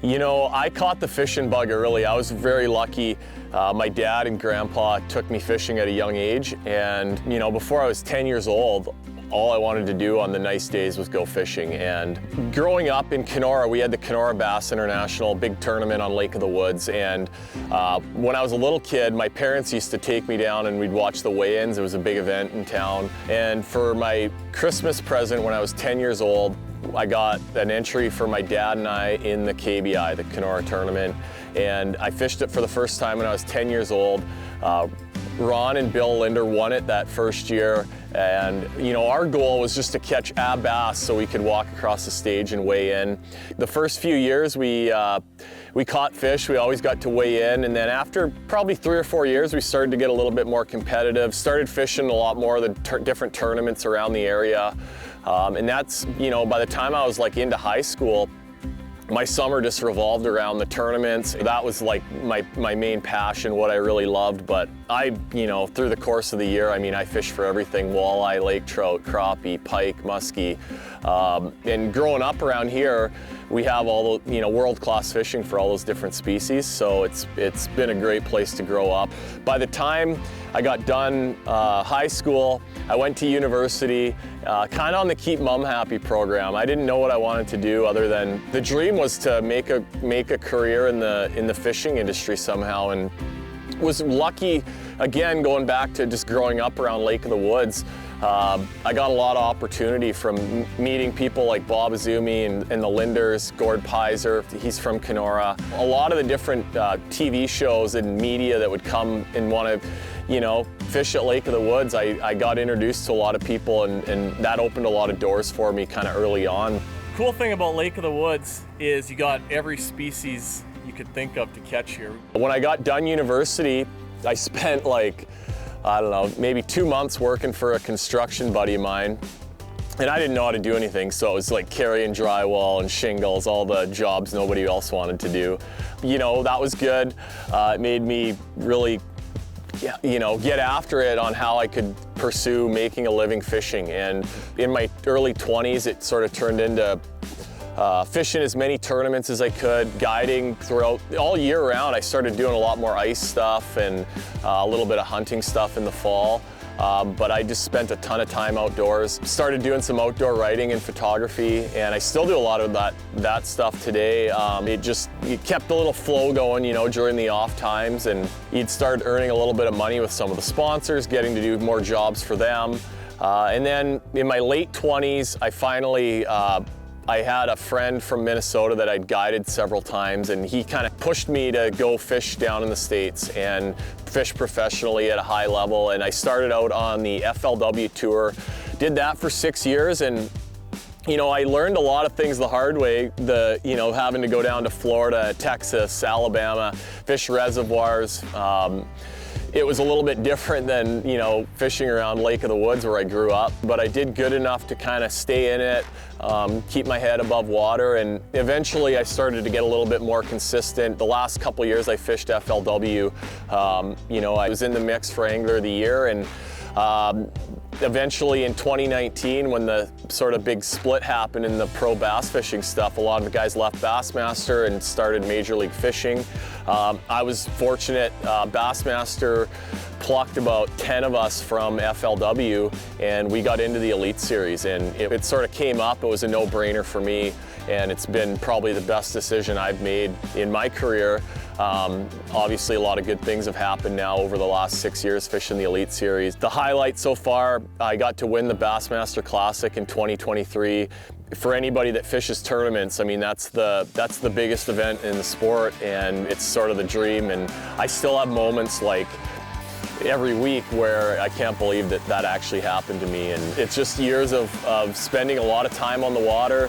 You know, I caught the fishing bug early. I was very lucky. My dad and grandpa took me fishing at a young age, and you know, before I was 10 years old, all I wanted to do on the nice days was go fishing. And growing up in Kenora, we had the Kenora Bass International, big tournament on Lake of the Woods. And when I was a little kid, my parents used to take me down and we'd watch the weigh-ins. It was a big event in town. And for my Christmas present when I was 10 years old, I got an entry for my dad and I in the KBI, the Kenora tournament. And I fished it for the first time when I was 10 years old. Ron and Bill Linder won it that first year, and you know, our goal was just to catch a bass so we could walk across the stage and weigh in. The first few years we caught fish, we always got to weigh in, and then after probably 3 or 4 years we started to get a little bit more competitive, started fishing a lot more of the different tournaments around the area. And that's, you know, by the time I was like into high school, my summer just revolved around the tournaments. That was like my main passion, what I really loved. But you know, through the course of the year, I mean, I fished for everything: walleye, lake trout, crappie, pike, muskie. And growing up around here, we have all the, you know, world-class fishing for all those different species. So it's been a great place to grow up. By the time I got done high school, I went to university, kind of on the Keep Mom Happy program. I didn't know what I wanted to do other than the dream was to make a career in the fishing industry somehow, and was lucky, again, going back to just growing up around Lake of the Woods. I got a lot of opportunity from meeting people like Bob Azumi and the Linders, Gord Pizer, he's from Kenora. A lot of the different TV shows and media that would come and want to, you know, fish at Lake of the Woods, I got introduced to a lot of people, and that opened a lot of doors for me kind of early on. Cool thing about Lake of the Woods is you got every species you could think of to catch here. When I got done university, I spent like, I don't know, maybe 2 months working for a construction buddy of mine. And I didn't know how to do anything, so it was like carrying drywall and shingles, all the jobs nobody else wanted to do. You know, that was good. It made me really, you know, get after it on how I could pursue making a living fishing. And in my early 20s, it sort of turned into fishing as many tournaments as I could, guiding throughout all year round. I started doing a lot more ice stuff and a little bit of hunting stuff in the fall. But I just spent a ton of time outdoors. Started doing some outdoor writing and photography, and I still do a lot of that stuff today. It kept a little flow going, you know, during the off times, and you'd start earning a little bit of money with some of the sponsors, getting to do more jobs for them. And then in my late 20s, I finally, I had a friend from Minnesota that I'd guided several times, and he kind of pushed me to go fish down in the States and fish professionally at a high level. And I started out on the FLW Tour, did that for 6 years, and you know, I learned a lot of things the hard way, you know, having to go down to Florida, Texas, Alabama, fish reservoirs. It was a little bit different than, you know, fishing around Lake of the Woods where I grew up, but I did good enough to kind of stay in it, keep my head above water, and eventually I started to get a little bit more consistent. The last couple years I fished FLW. You know, I was in the mix for Angler of the Year, and eventually in 2019, when the sort of big split happened in the pro bass fishing stuff, a lot of the guys left Bassmaster and started Major League Fishing. I was fortunate, Bassmaster plucked about 10 of us from FLW, and we got into the Elite Series, and it sort of came up. It was a no-brainer for me, and it's been probably the best decision I've made in my career. Obviously a lot of good things have happened now over the last 6 years fishing the Elite Series. The highlight so far, I got to win the Bassmaster Classic in 2023. For anybody that fishes tournaments, I mean, that's the biggest event in the sport, and it's sort of the dream. And I still have moments like every week where I can't believe that actually happened to me. And it's just years of spending a lot of time on the water.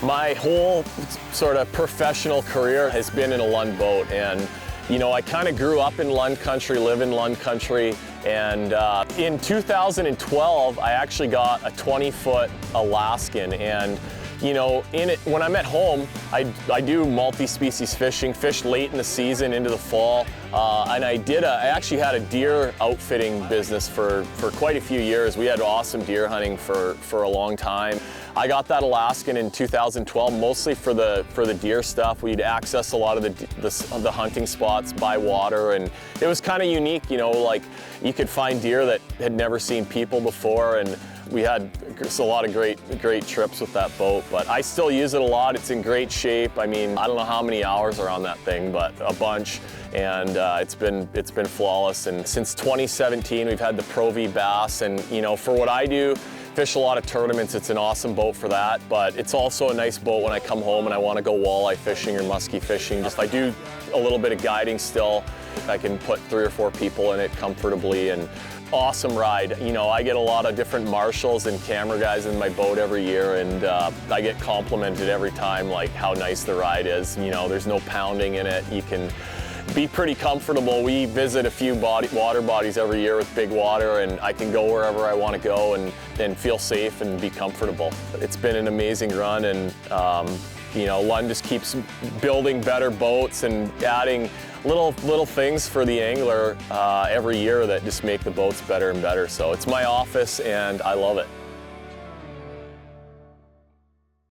My whole sort of professional career has been in a Lund boat, and you know, I kind of grew up in Lund country, live in Lund country, and in 2012 I actually got a 20-foot Alaskan, and you know, when I'm at home, I do multi-species fishing, fish late in the season into the fall, and I actually had a deer outfitting business for quite a few years. We had awesome deer hunting for a long time. I got that Alaskan in 2012, mostly for the deer stuff. We'd access a lot of the hunting spots by water, and it was kind of unique, you know, like you could find deer that had never seen people before, and we had a lot of great trips with that boat. But I still use it a lot. It's in great shape. I mean, I don't know how many hours are on that thing, but a bunch. And it's been flawless. And since 2017, we've had the Pro V Bass. And you know, for what I do, fish a lot of tournaments, it's an awesome boat for that. But it's also a nice boat when I come home and I want to go walleye fishing or muskie fishing. Just I do a little bit of guiding still. I can put 3 or 4 people in it comfortably, and awesome ride. You know, I get a lot of different marshals and camera guys in my boat every year, and I get complimented every time, like how nice the ride is. You know, there's no pounding in it. You can be pretty comfortable. We visit a few water bodies every year with big water, and I can go wherever I want to go and feel safe and be comfortable. It's been an amazing run, and you know, Lund just keeps building better boats and adding little things for the angler every year that just make the boats better and better. So it's my office, and I love it.